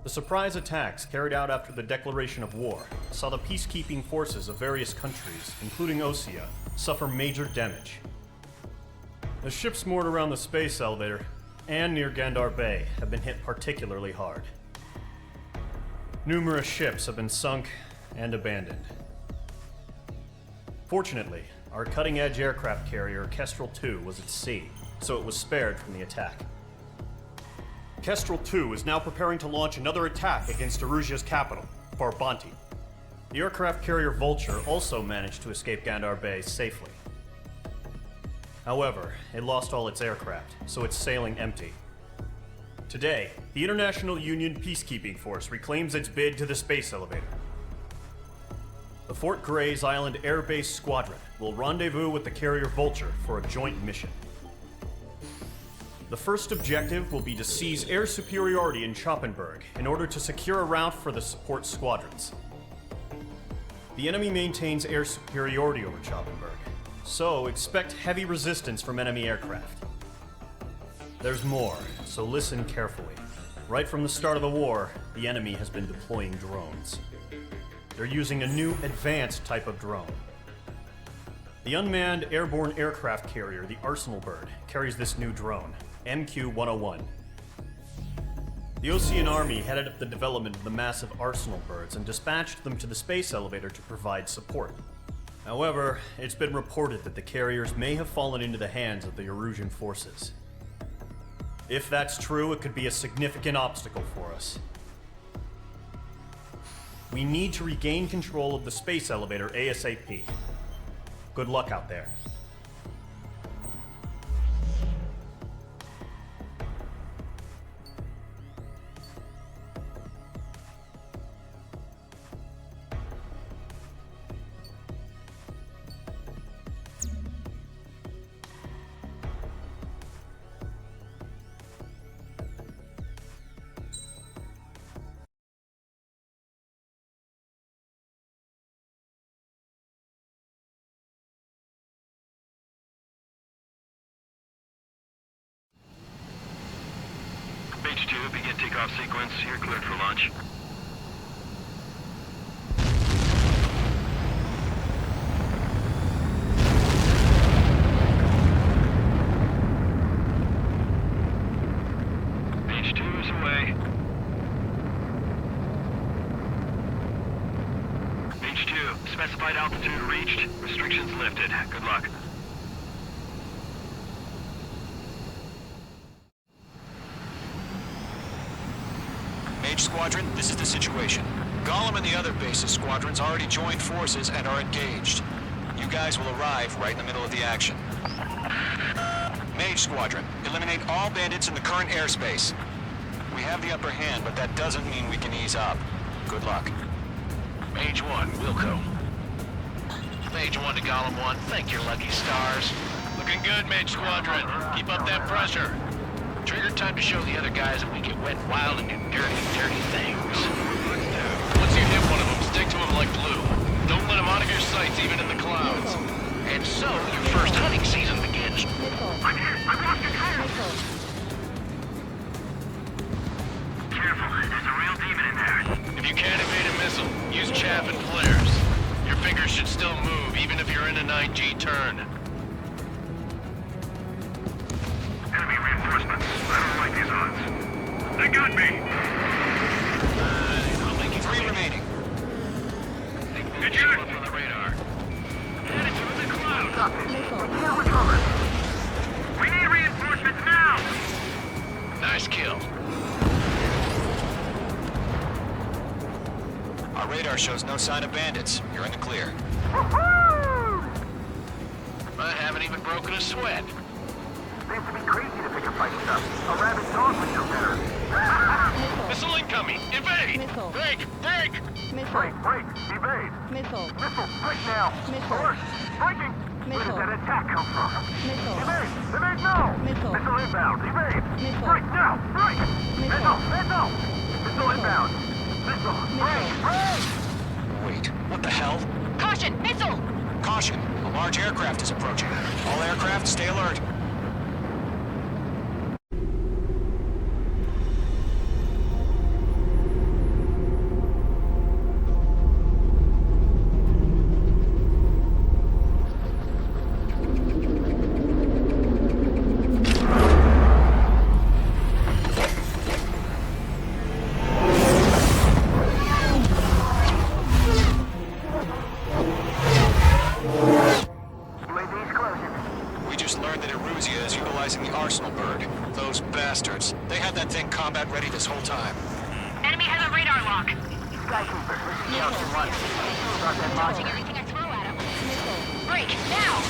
The surprise attacks carried out after the declaration of war saw the peacekeeping forces of various countries, including Osea, suffer major damage. The ships moored around the space elevator and near Gandar Bay have been hit particularly hard. Numerous ships have been sunk and abandoned. Fortunately, our cutting-edge aircraft carrier Kestrel 2 was at sea, so it was spared from the attack. Kestrel 2 is now preparing to launch another attack against Erusia's capital, Farbanti. The aircraft carrier Vulture also managed to escape Gandar Bay safely. However, it lost all its aircraft, so it's sailing empty. Today, the International Union Peacekeeping Force reclaims its bid to the space elevator. The Fort Gray's Island Air Base Squadron will rendezvous with the carrier Vulture for a joint mission. The first objective will be to seize air superiority in Choppenberg in order to secure a route for the support squadrons. The enemy maintains air superiority over Choppenberg, so expect heavy resistance from enemy aircraft. There's more, so listen carefully. Right from the start of the war, the enemy has been deploying drones. They're using a new advanced type of drone. The unmanned airborne aircraft carrier, the Arsenal Bird, carries this new drone, MQ-101. The Osean Army headed up the development of the massive Arsenal Birds and dispatched them to the space elevator to provide support. However, it's been reported that the carriers may have fallen into the hands of the Erusian forces. If that's true, it could be a significant obstacle for us. We need to regain control of the space elevator ASAP. Good luck out there. H2, begin takeoff sequence. You're cleared for launch. H2 is away. H2, specified altitude reached. Restrictions lifted. Good luck. Squadron, this is the situation. Gollum and the other base's squadrons already joined forces and are engaged. You guys will arrive right in the middle of the action. Mage Squadron, eliminate all bandits in the current airspace. We have the upper hand, but that doesn't mean we can ease up. Good luck. Mage 1, Wilco. Mage 1 to Gollum 1, thank your lucky stars. Looking good, Mage Squadron. Keep up that pressure. Trigger time to show the other guys that we get wet, wild, and do dirty, dirty things. Once you hit one of them, stick to them like glue. Don't let them out of your sights, even in the clouds. And so, your first hunting season begins. I'm hit! I've lost control! Careful, there's a real demon in there. If you can't evade a missile, use chaff and flares. Your fingers should still move, even if you're in a 9G turn. Enemy reinforcements. I don't like these odds. They got me! I'll make you 3 remaining. Good shot! On the radar. Headed to the clouds. Can't recover. We need reinforcements now! Nice kill. Our radar shows no sign of bandits. You're in the clear. I haven't even broken a sweat. They have to be crazy to pick a fight stuff. A rabid dog would know better. Missile incoming! Evade! Missile. Break! Break! Missile. Break! Evade! Missile. Missile! Break now! Missile. Alert! Breaking! Where Missile. did that attack come from? Missile. Evade! Evade now! Missile. Missile inbound! Evade! Missile. Break now! Break! Missile. Missile! Missile inbound! Missile! Break! Break! Wait, what the hell? Caution! Missile! Caution! A large aircraft is approaching. All aircraft, stay alert. time. Enemy has a radar lock. Skykeeper, this is Captain 1. Start that mod. Dodging everything I throw at him. Break, now!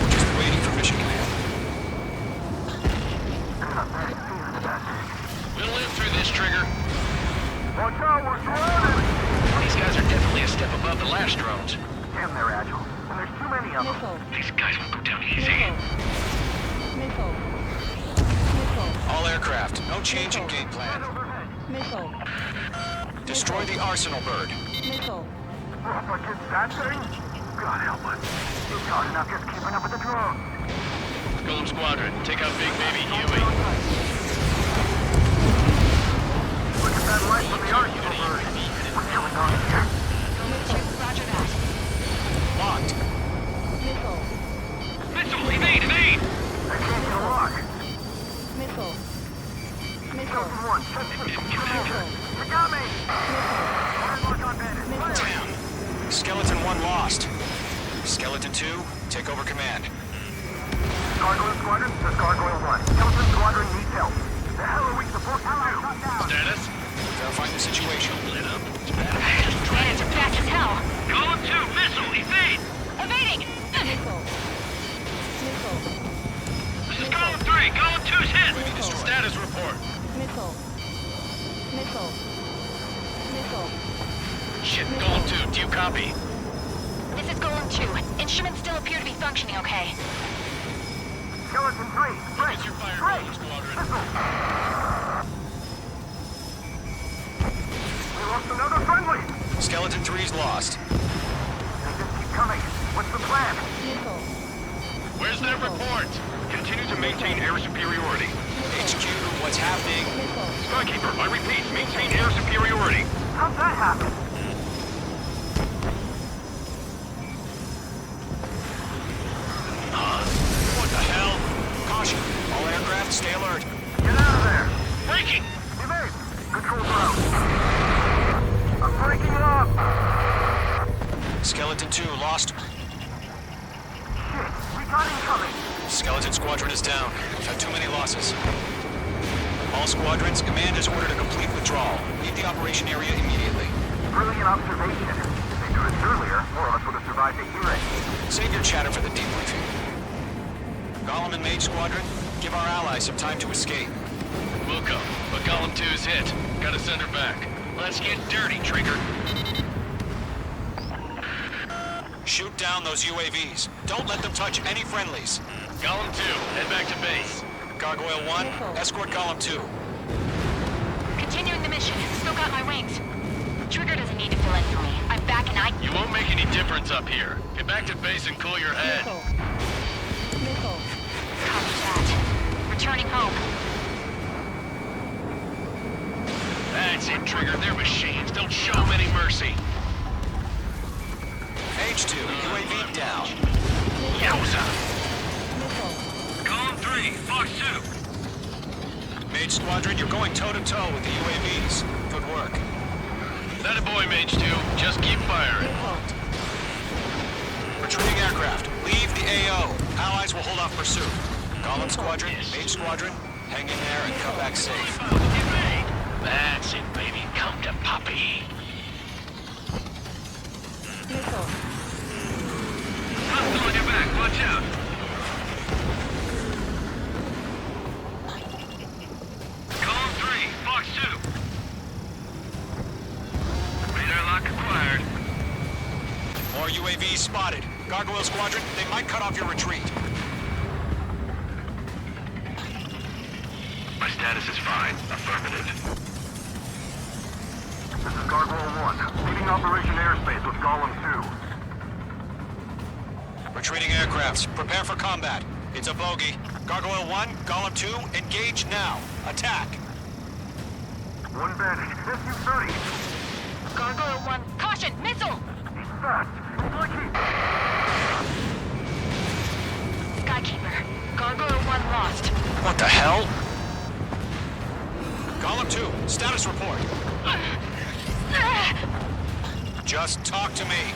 Just waiting for mission command. We'll live through this, Trigger. Watch out, we're surrounded! These guys are definitely a step above the last drones. Damn, they're agile. And there's too many of them. These guys won't go down easy. All aircraft, no change in game plan. Destroy the arsenal bird. Up against that thing? God help us. It's hard enough just keeping up with the drone. Golem Squadron, take out Big Baby Huey. Look at that light from the arsenal bird. What's going on here? Roger that. Locked. Missile, evade! I can't get a lock. Captain 1, check this. You got me! Lock on bandit. Damn. Skeleton 1 lost. Skeleton 2, take over command. Gargoyle Squadron, this is Gargoyle 1. Skeleton Squadron needs help. The hell are we supposed to do? Status? Verifying the situation. Lit up. Cannons are fast as hell. Golem 2, missile, evade! Evading! This is Golem 3, Golem 2's hit! Status report. Shit, Golem 2, do you copy? This is Golem 2. Instruments still appear to be functioning okay. Skeleton 3, break! It's your fire, Break! Golem Squadron. We lost another friendly! Skeleton 3's lost. They just keep coming. What's the plan? Where's that report? Continue to maintain air superiority. HQ, what's happening? Skykeeper, I repeat, maintain air superiority. How'd that happen? What the hell? Caution. All aircraft, stay alert. Get out of there! Breaking! Evade! Controls are out. I'm breaking it up! Skeleton 2 lost. Shit, we got incoming! Skeleton Squadron is down. We've had too many losses. All squadrons, command has ordered a complete withdrawal. Leave the operation area immediately. Brilliant observation. If they knew this earlier, more of us would have survived to hear it. Save your chatter for the debriefing. Golem and Mage Squadron, give our allies some time to escape. We'll go, but Golem 2's hit. Gotta send her back. Let's get dirty, Trigger. Shoot down those UAVs. Don't let them touch any friendlies. Golem 2, head back to base. Gargoyle 1, escort Golem 2. Continuing the mission. Still got my wings. Trigger doesn't need to fill in for me. I'm back and I... You won't make any difference up here. Get back to base and cool your head. Copy that. Returning home. That's it, Trigger. They're machines. Don't show them any mercy. H2, UAV down. Yowza! Golem 3, Fox 2. Mage Squadron, you're going toe-to-toe with the UAVs. Good work. That a boy, Mage 2. Just keep firing. Retreating aircraft, leave the AO. Allies will hold off pursuit. Golem Squadron, Mage Squadron, hang in there and come back safe. That's it, baby. Come to Poppy. Hostile on your back. Watch out. Golem 3, Fox 2. Radar lock acquired. More UAVs spotted. Gargoyle Squadron, they might cut off your retreat. My status is fine. Affirmative. This is Gargoyle 1, leading Operation Airspace with Golem 2. Retreating aircrafts, prepare for combat. It's a bogey. Gargoyle 1, Golem 2, engage now. Attack. One bandit, SU-30. Gargoyle 1. Caution! Missile! He's fast. It's like he... Skykeeper. Gargoyle 1 lost. What the hell? Golem 2, status report. Just talk to me.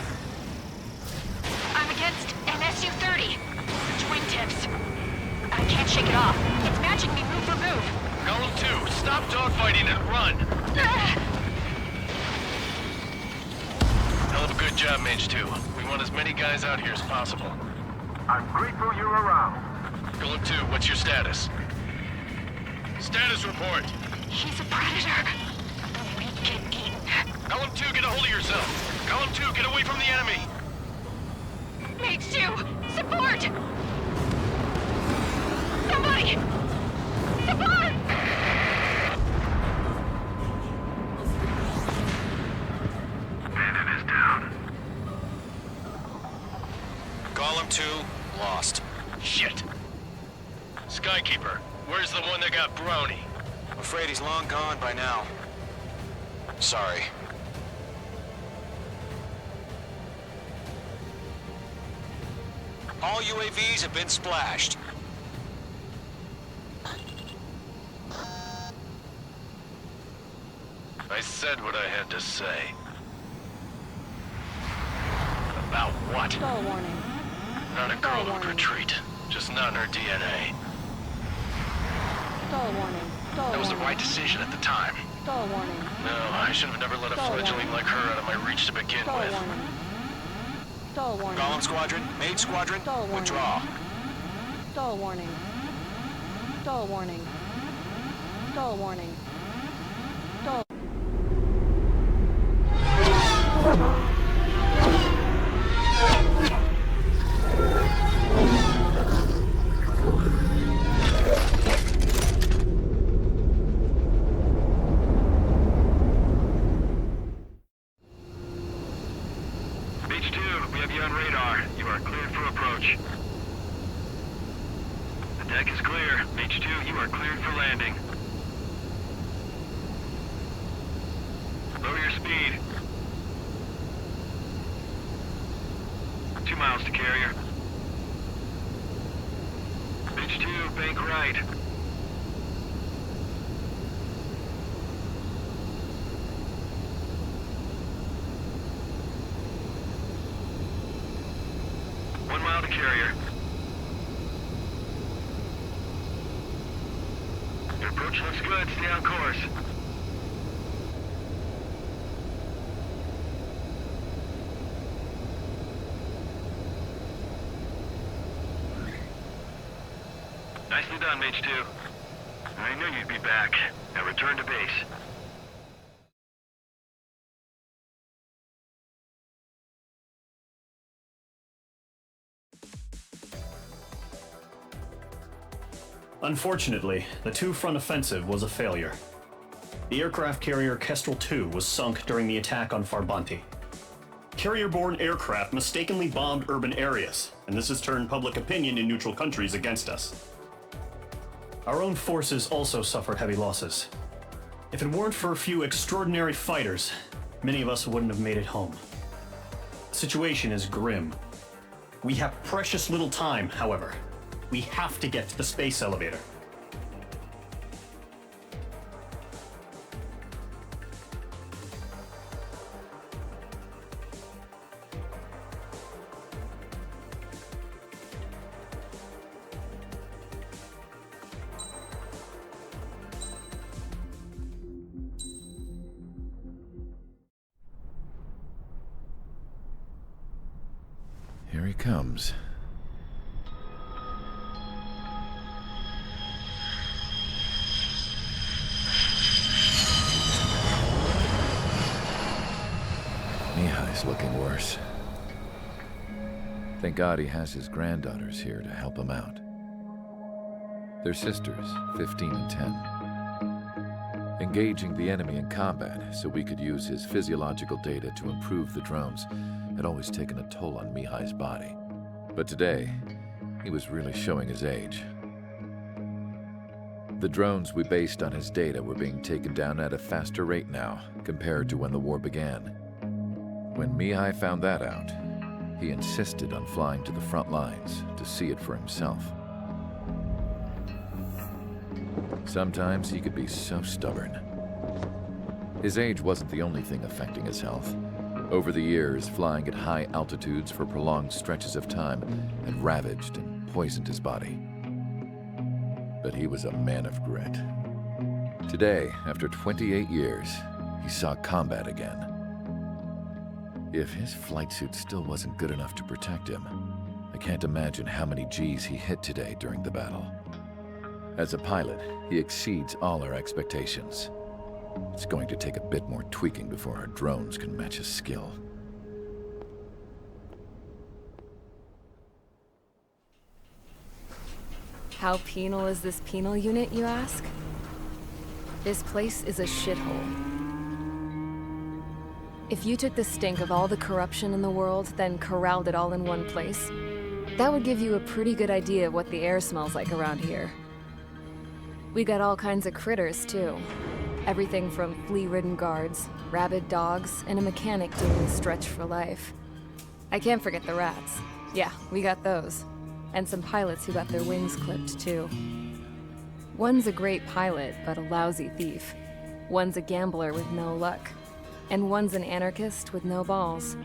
I'm against an SU-30. Twin tips. I can't shake it off. It's matching me move for move. Golem 2, stop dogfighting and run! Hell of a good job, Mage 2. We want as many guys out here as possible. I'm grateful you're around. Golem 2, what's your status? Status report! He's a predator. We get eaten. Golem 2, get a hold of yourself! Golem 2, get away from the enemy! Mage 2, support! Somebody! Support! Bandit is down. Golem 2, lost. Shit! Skykeeper, where's the one that got brownie? I'm afraid he's long gone by now. Sorry. All UAVs have been splashed. I said what I had to say. About what? Stall warning. Not a girl who'd retreat. Just not in her DNA. Stall warning. Stall That was the warning. right decision at the time. Stall warning. No, I should have never let a Stall fledgling warning. like her out of my reach to begin Stall with. warning. Stall warning. Golem Squadron, Mage Squadron, Stall warning. withdraw. Stall warning. Stall warning. Stall warning. Stall. Beach 2, we have you on radar. You are cleared for approach. The deck is clear. Beach 2, you are cleared for landing. Lower your speed. 2 miles to carrier. Beach 2, bank right. One mile to carrier. Your approach looks good. Stay on course. Nicely done, Mage 2. I knew you'd be back. Now return to base. Unfortunately, the two-front offensive was a failure. The aircraft carrier Kestrel II was sunk during the attack on Farbanti. Carrier-borne aircraft mistakenly bombed urban areas, and this has turned public opinion in neutral countries against us. Our own forces also suffered heavy losses. If it weren't for a few extraordinary fighters, many of us wouldn't have made it home. The situation is grim. We have precious little time, however. We have to get to the space elevator. Here he comes. Mihai's looking worse. Thank God he has his granddaughters here to help him out. They're sisters, 15 and 10. Engaging the enemy in combat so we could use his physiological data to improve the drones had always taken a toll on Mihai's body. But today, he was really showing his age. The drones we based on his data were being taken down at a faster rate now compared to when the war began. When Mihai found that out, he insisted on flying to the front lines to see it for himself. Sometimes he could be so stubborn. His age wasn't the only thing affecting his health. Over the years, flying at high altitudes for prolonged stretches of time had ravaged and poisoned his body. But he was a man of grit. Today, after 28 years, he saw combat again. If his flight suit still wasn't good enough to protect him, I can't imagine how many G's he hit today during the battle. As a pilot, he exceeds all our expectations. It's going to take a bit more tweaking before our drones can match his skill. How penal is this penal unit, you ask? This place is a shithole. If you took the stink of all the corruption in the world, then corralled it all in one place, that would give you a pretty good idea of what the air smells like around here. We got all kinds of critters, too. Everything from flea-ridden guards, rabid dogs, and a mechanic doing the stretch for life. I can't forget the rats. Yeah, we got those. And some pilots who got their wings clipped, too. One's a great pilot, but a lousy thief. One's a gambler with no luck. And one's an anarchist with no balls.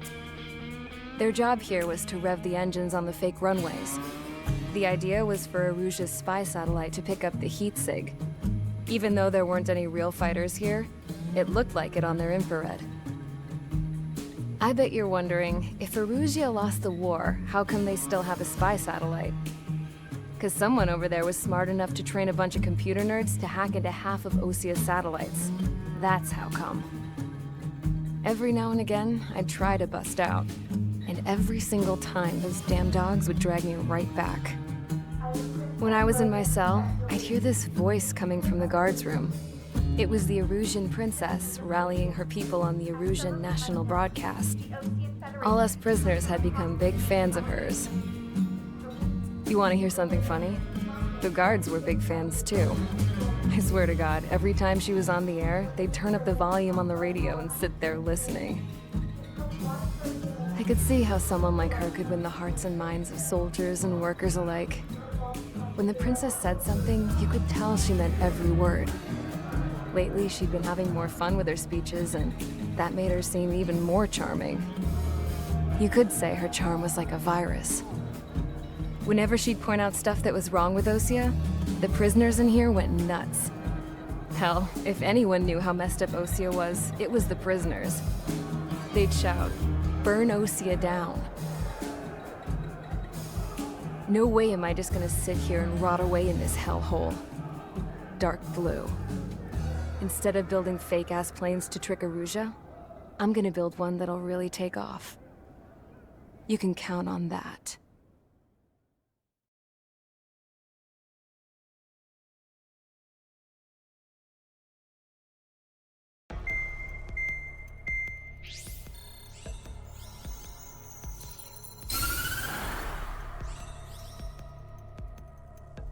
Their job here was to rev the engines on the fake runways. The idea was for Aruja's spy satellite to pick up the heat sig. Even though there weren't any real fighters here, it looked like it on their infrared. I bet you're wondering, if Aruja lost the war, how come they still have a spy satellite? Because someone over there was smart enough to train a bunch of computer nerds to hack into half of Osia's satellites. That's how come. Every now and again, I'd try to bust out. And every single time, those damn dogs would drag me right back. When I was in my cell, I'd hear this voice coming from the guards room. It was the Erusian princess rallying her people on the Erusian national broadcast. All us prisoners had become big fans of hers. You want to hear something funny? The guards were big fans too. I swear to God, every time she was on the air, they'd turn up the volume on the radio and sit there listening. I could see how someone like her could win the hearts and minds of soldiers and workers alike. When the princess said something, you could tell she meant every word. Lately, she'd been having more fun with her speeches, and that made her seem even more charming. You could say her charm was like a virus. Whenever she'd point out stuff that was wrong with Osia, the prisoners in here went nuts. Hell, if anyone knew how messed up Osia was, it was the prisoners. They'd shout, "Burn Osia down." No way am I just gonna sit here and rot away in this hellhole. Dark blue. Instead of building fake-ass planes to trick Aruja, I'm gonna build one that'll really take off. You can count on that.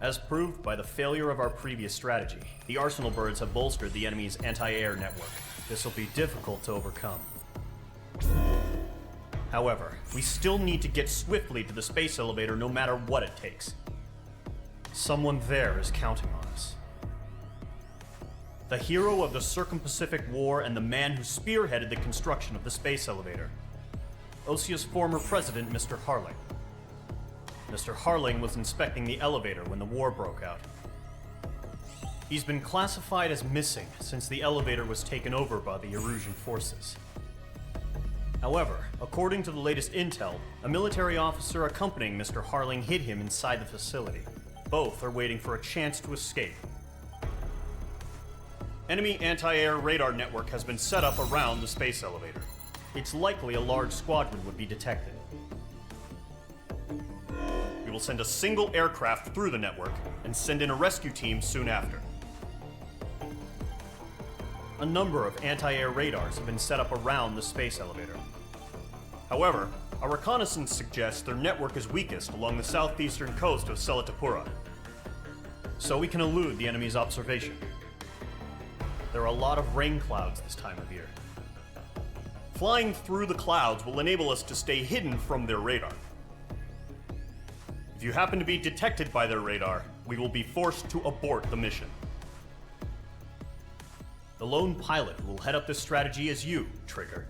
As proved by the failure of our previous strategy, the Arsenal birds have bolstered the enemy's anti-air network. This will be difficult to overcome. However, we still need to get swiftly to the space elevator no matter what it takes. Someone there is counting on us. The hero of the Circum-Pacific War and the man who spearheaded the construction of the space elevator. Osia's former president, Mr. Harling. Mr. Harling was inspecting the elevator when the war broke out. He's been classified as missing since the elevator was taken over by the Erusian forces. However, according to the latest intel, a military officer accompanying Mr. Harling hid him inside the facility. Both are waiting for a chance to escape. Enemy anti-air radar network has been set up around the space elevator. It's likely a large squadron would be detected. We will send a single aircraft through the network and send in a rescue team soon after. A number of anti-air radars have been set up around the space elevator. However, our reconnaissance suggests their network is weakest along the southeastern coast of Selatapura, so we can elude the enemy's observation. There are a lot of rain clouds this time of year. Flying through the clouds will enable us to stay hidden from their radar. If you happen to be detected by their radar, we will be forced to abort the mission. The lone pilot who will head up this strategy is you, Trigger.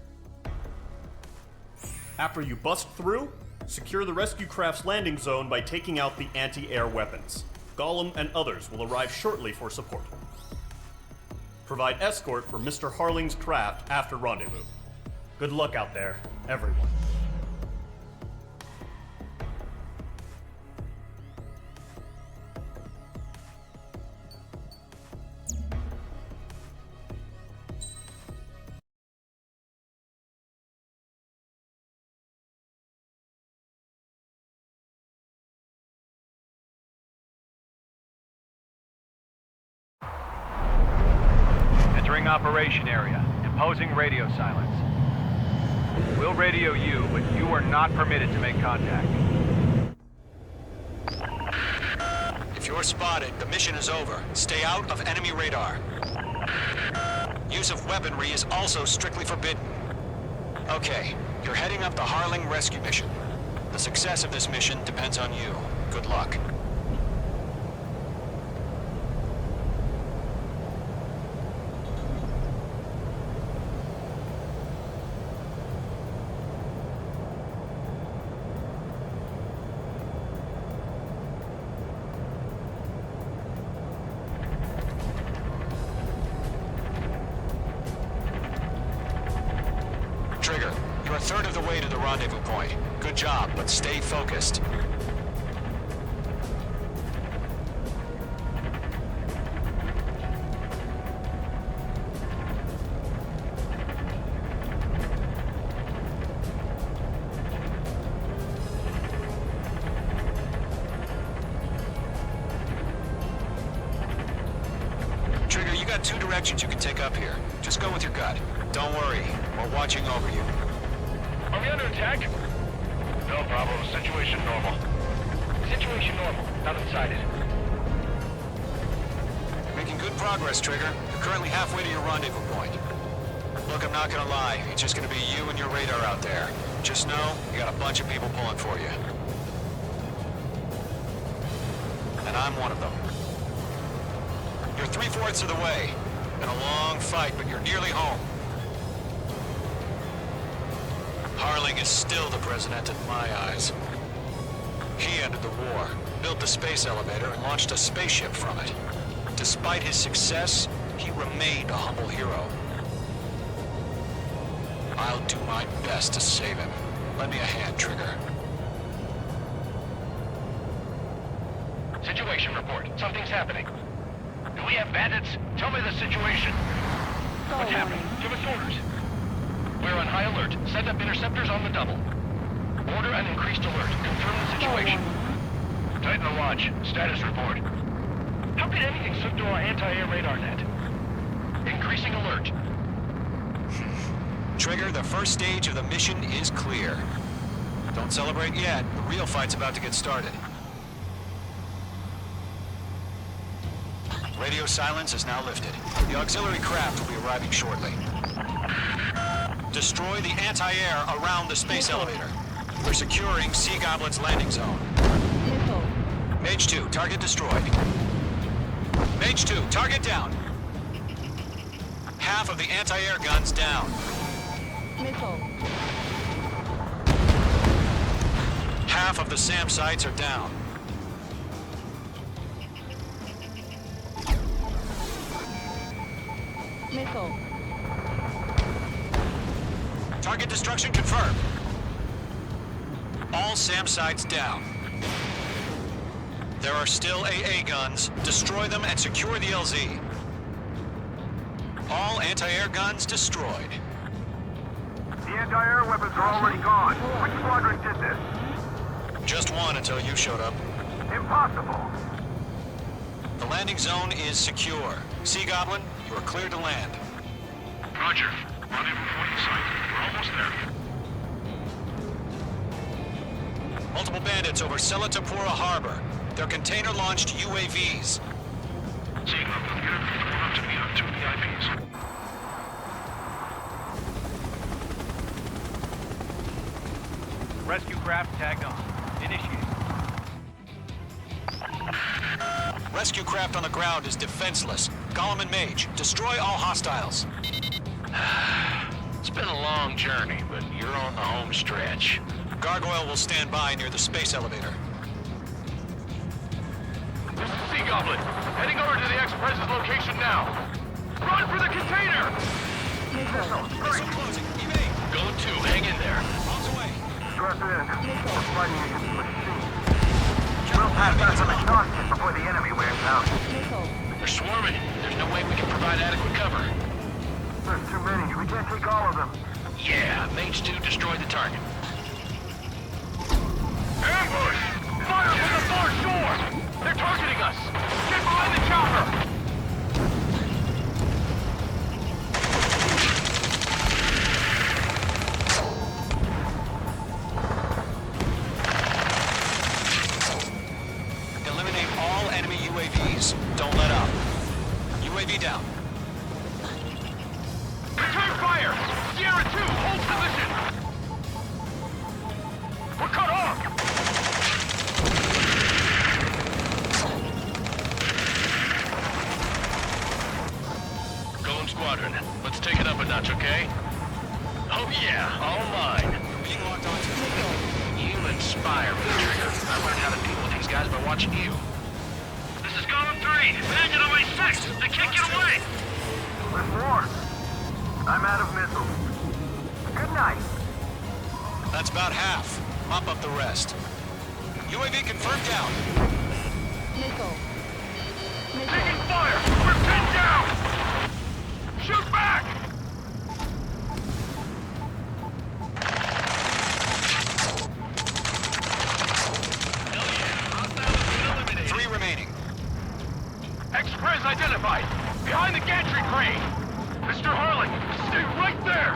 After you bust through, secure the rescue craft's landing zone by taking out the anti-air weapons. Gollum and others will arrive shortly for support. provide escort for Mr. Harling's craft after rendezvous. Good luck out there, everyone. Entering operation area. Imposing radio silence. We'll radio you, but you are not permitted to make contact. If you're spotted, the mission is over. Stay out of enemy radar. Use of weaponry is also strictly forbidden. Okay, you're heading up the Harling rescue mission. The success of this mission depends on you. Good luck. Trigger, you're a third of the way to the rendezvous point. Good job, but stay focused. Trigger, you got two directions you can take up here. Just go with your gut. Don't worry, we're watching over you. Are we under attack? No problem. Situation normal. Situation normal. Nothing sighted. Making good progress, Trigger. You're currently halfway to your rendezvous point. Look, I'm not gonna lie. It's just gonna be you and your radar out there. Just know, you got a bunch of people pulling for you. And I'm one of them. You're 3/4 of the way. Been a long fight, but you're nearly home. Harling is still the president in my eyes. He ended the war, built the space elevator, and launched a spaceship from it. Despite his success, he remained a humble hero. I'll do my best to save him. Lend me a hand, Trigger. Situation report. Something's happening. Do we have bandits? Tell me the situation. What's happening? Give us orders. We're on high alert. Send up interceptors on the double. Order an increased alert. Confirm the situation. Tighten the watch. Status report. How could anything slip through our anti-air radar net? Increasing alert. Trigger, the first stage of the mission is clear. Don't celebrate yet. The real fight's about to get started. Radio silence is now lifted. The auxiliary craft will be arriving shortly. Destroy the anti-air around the space elevator. We're securing Sea Goblin's landing zone. Missile. Mage 2, target destroyed. Mage 2, target down. Half of the anti-air guns down. Missile. Half of the SAM sites are down. Missile. Target destruction confirmed. All SAM sites down. There are still AA guns. Destroy them and secure the LZ. All anti-air guns destroyed. The anti-air weapons are already gone. Which squadron did this? Just one until you showed up. Impossible. The landing zone is secure. Sea Goblin, you are cleared to land. Roger. Rendezvous point in sight. We're almost there. Multiple bandits over Selatapura Harbor. They're container-launched UAVs. Seeing them. Get everything up to me on 2 VIPs. Rescue craft tagged on. Initiate. Rescue craft on the ground is defenseless. Gollum and Mage, destroy all hostiles. It's been a long journey, but you're on the home stretch. Gargoyle will stand by near the space elevator. This is Sea Goblin. Heading over to the Express's location now. Run for the container! Missile. Missile closing. Evade. Go 2, hang in there. Bombs away. Stress in. Missile. We're fighting against the machine. We'll pass out some exhaustion before the enemy wears out. Missile. They're swarming. There's no way we can provide adequate cover. There's too many. We can't take all of them. Yeah, Mage 2 destroyed the target. Ambush! Fire from the far shore! They're targeting us! Get behind the chopper! Eliminate all enemy UAVs. Don't let up. UAV down. Return fire! Sierra 2, hold position! We're cut off! Golem Squadron, let's take it up a notch, okay? Oh yeah, all mine. Being locked onto. You inspire me, Trigger. I learned how to deal with these guys by watching you. This is Golem 3! Imagine on my 6! They can't get away! There's more! I'm out of missiles. Good night! That's about half. Mop up the rest. UAV confirmed down. Missile. Taking fire! We're pinned down! Shoot back! Hell yeah, hostiles eliminated. 3 remaining. Express identified! Behind the gantry crane! Mr. Harlan, stay right there!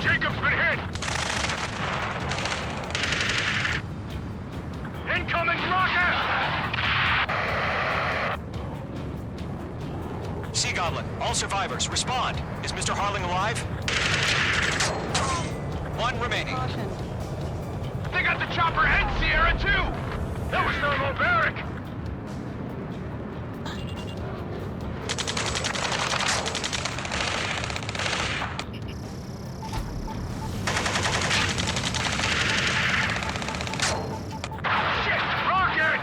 Jacob's been hit! Incoming rocket! Sea Goblin, all survivors, respond. Is Mr. Harling alive? 1 remaining. Caution. They got the chopper and Sierra too! That was thermobaric! Shit! Rocket!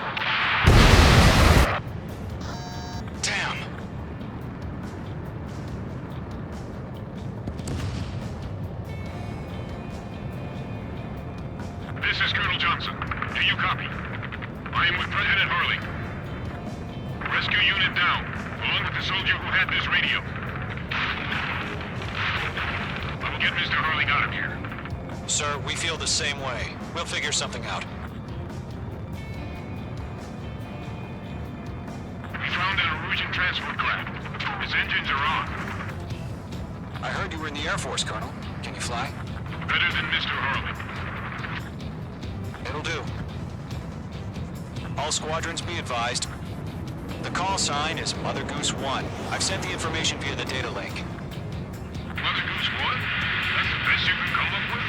Damn. This is Colonel Johnson. Do you copy? I am with President Harley. Rescue unit down, along with the soldier who had this radio. I will get Mr. Harley out of here. Sir, we feel the same way. We'll figure something out. We found an Erusian transport craft. Its engines are on. I heard you were in the Air Force, Colonel. Can you fly? Better than Mr. Harley. It'll do. All squadrons be advised. The call sign is Mother Goose 1. I've sent the information via the data link. Mother Goose 1? That's the best you can come up with?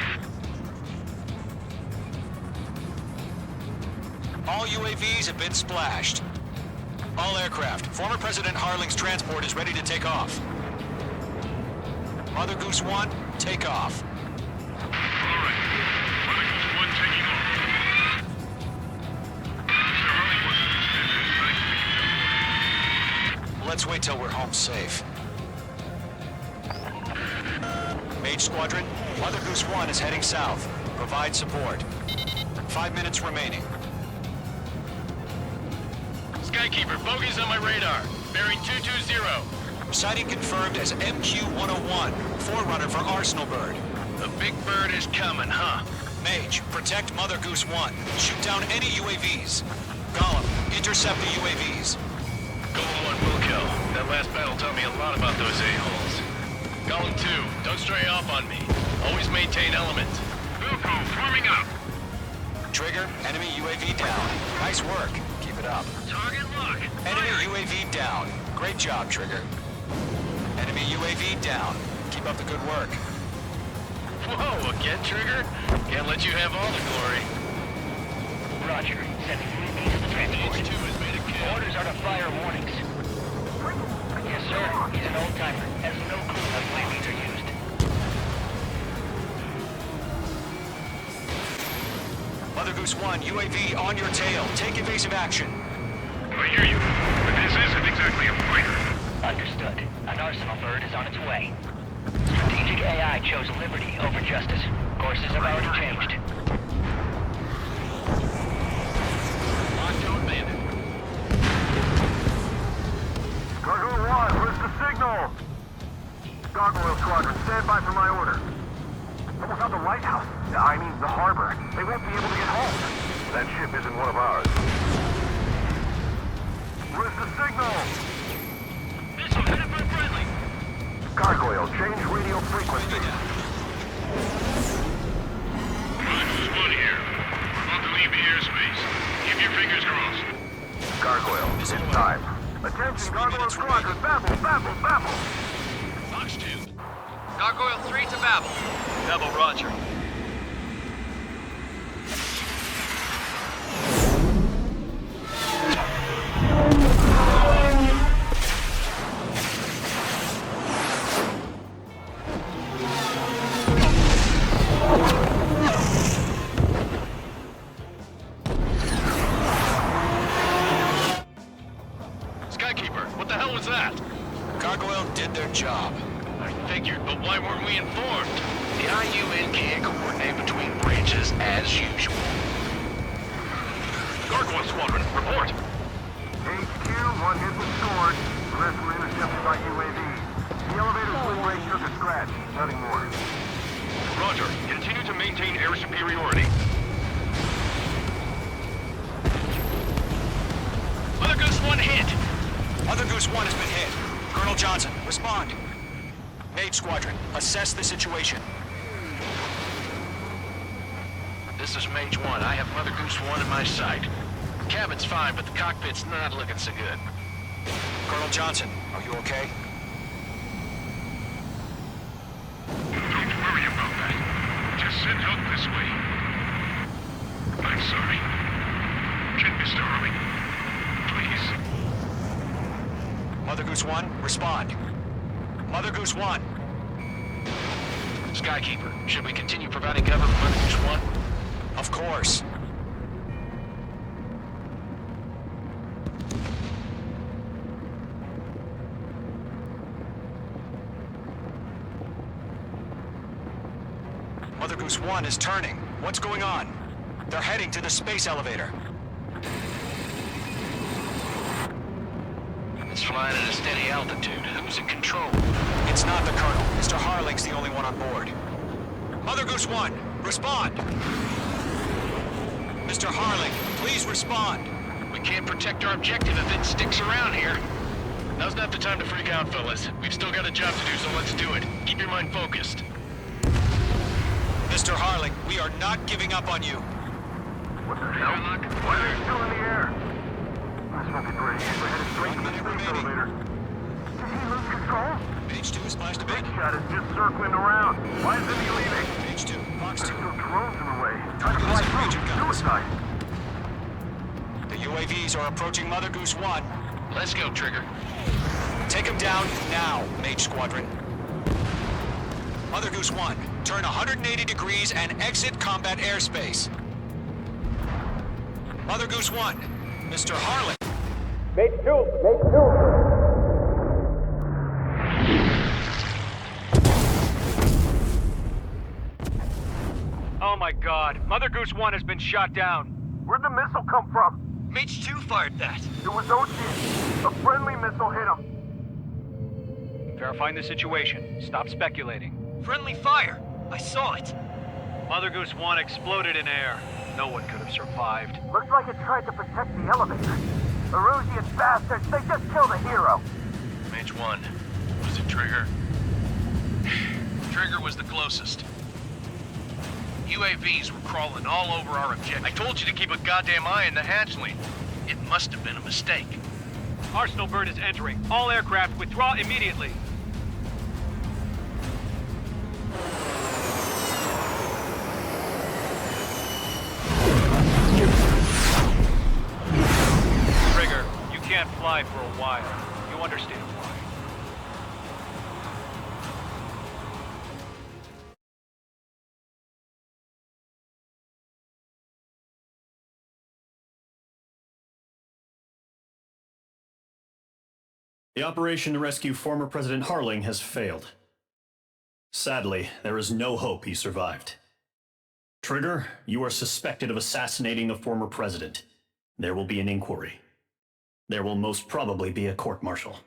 All UAVs have been splashed. All aircraft. Former President Harling's transport is ready to take off. Mother Goose 1, take off. All right. Mother Goose 1 taking off. Mr. Harley wants to spend his night Let's wait till we're home safe. Mage Squadron, Mother Goose 1 is heading south. Provide support. 5 minutes remaining. Skykeeper, bogey's on my radar. Bearing 220. Sighting confirmed as MQ-101, forerunner for Arsenal Bird. The big bird is coming, huh? Mage, protect Mother Goose 1. Shoot down any UAVs. Gollum, intercept the UAVs. Golem 1 will kill. That last battle taught me a lot about those a-holes. Golem 2, don't stray off on me. Always maintain element. Wilco, forming up. Trigger, enemy UAV down. Nice work. Keep it up. Target lock. Enemy UAV down. Great job, Trigger. Enemy UAV down. Keep up the good work. Whoa, again, Trigger? Can't let you have all the glory. Roger. Sending UAVs to the transport. Mage 2 has made a kill. Orders are to fire warnings. Yes, sir. He's an old-timer. Has no clue how UAVs are used. Mother Goose 1, UAV on your tail. Take evasive action. I hear you, but this is isn't exactly a fighter. Understood. An arsenal bird is on its way. Strategic AI chose liberty over justice. Courses have already changed. Lockdown bandit. Gargoyle 1, where's the signal? Gargoyle Squadron, stand by for my order. Almost out the lighthouse. I mean, the harbor. They won't be able to get home. That ship isn't one of ours. Where's the signal? Missile headed for friendly. Gargoyle, change radio frequency. This one here. We're about to leave the airspace. Keep your fingers crossed. Gargoyle, it's time. Attention, Gargoyle Squadron, babble, babble, babble. Fox 2. Gargoyle 3 to Babel. Babel, roger. Skykeeper, what the hell was that? Gargoyle did their job. I figured, but why weren't we informed? The IUN can't coordinate between branches as usual. Gargoyle Squadron, report. HQ, one hit was scored. The rest were intercepted by UAV. The elevator's wind rate took a scratch. Nothing more. Roger. Continue to maintain air superiority. Mother Goose 1 hit! Mother Goose 1 has been hit. Colonel Johnson, respond. Mage Squadron, assess the situation. This is Mage 1. I have Mother Goose 1 in my sight. Cabin's fine, but the cockpit's not looking so good. Colonel Johnson, are you okay? Don't worry about that. Just send help this way. I'm sorry. Get Mr. Harley. Please. Mother Goose 1, respond. Mother Goose 1. Skykeeper, should we continue providing cover for Mother Goose 1? Of course. Mother Goose 1 is turning. What's going on? They're heading to the space elevator. It's flying at a steady altitude. Who's in control? It's not the Colonel. Mr. Harling's the only one on board. Mother Goose 1, respond! Mr. Harling, please respond! We can't protect our objective if it sticks around here. Now's not the time to freak out, fellas. We've still got a job to do, so let's do it. Keep your mind focused. Mr. Harling, we are not giving up on you. What the hell? Why are they still in the air? This won't be pretty. We're headed straight to the space elevator. Did he lose control? Page 2 is splashed a bit. Big Shot is just circling around. Why isn't he leaving? Page 2, Fox 2. There's still drones in the way. Trying to fly through. Suicide. The UAVs are approaching Mother Goose 1. Let's go, Trigger. Take him down now, Mage Squadron. Mother Goose 1, turn 180 degrees and exit combat airspace. Mother Goose 1, Mr. Harling. Mate 2, Mate 2. Oh my god, Mother Goose 1 has been shot down. Where'd the missile come from? Mate 2 fired that. It was OG. A friendly missile hit him. Verifying the situation. Stop speculating. Friendly fire. I saw it. Mother Goose 1 exploded in air. No one could have survived. Looks like it tried to protect the elevator. Erusian bastards, they just killed a hero. Mage 1. Was it Trigger? Trigger was the closest. UAVs were crawling all over our objective. I told you to keep a goddamn eye on the hatchling. It must have been a mistake. Arsenal bird is entering. All aircraft withdraw immediately. Trigger, you can't fly for a while. You understand why. The operation to rescue former President Harling has failed. Sadly, there is no hope he survived. Trigger, you are suspected of assassinating a former president. There will be an inquiry. There will most probably be a court-martial.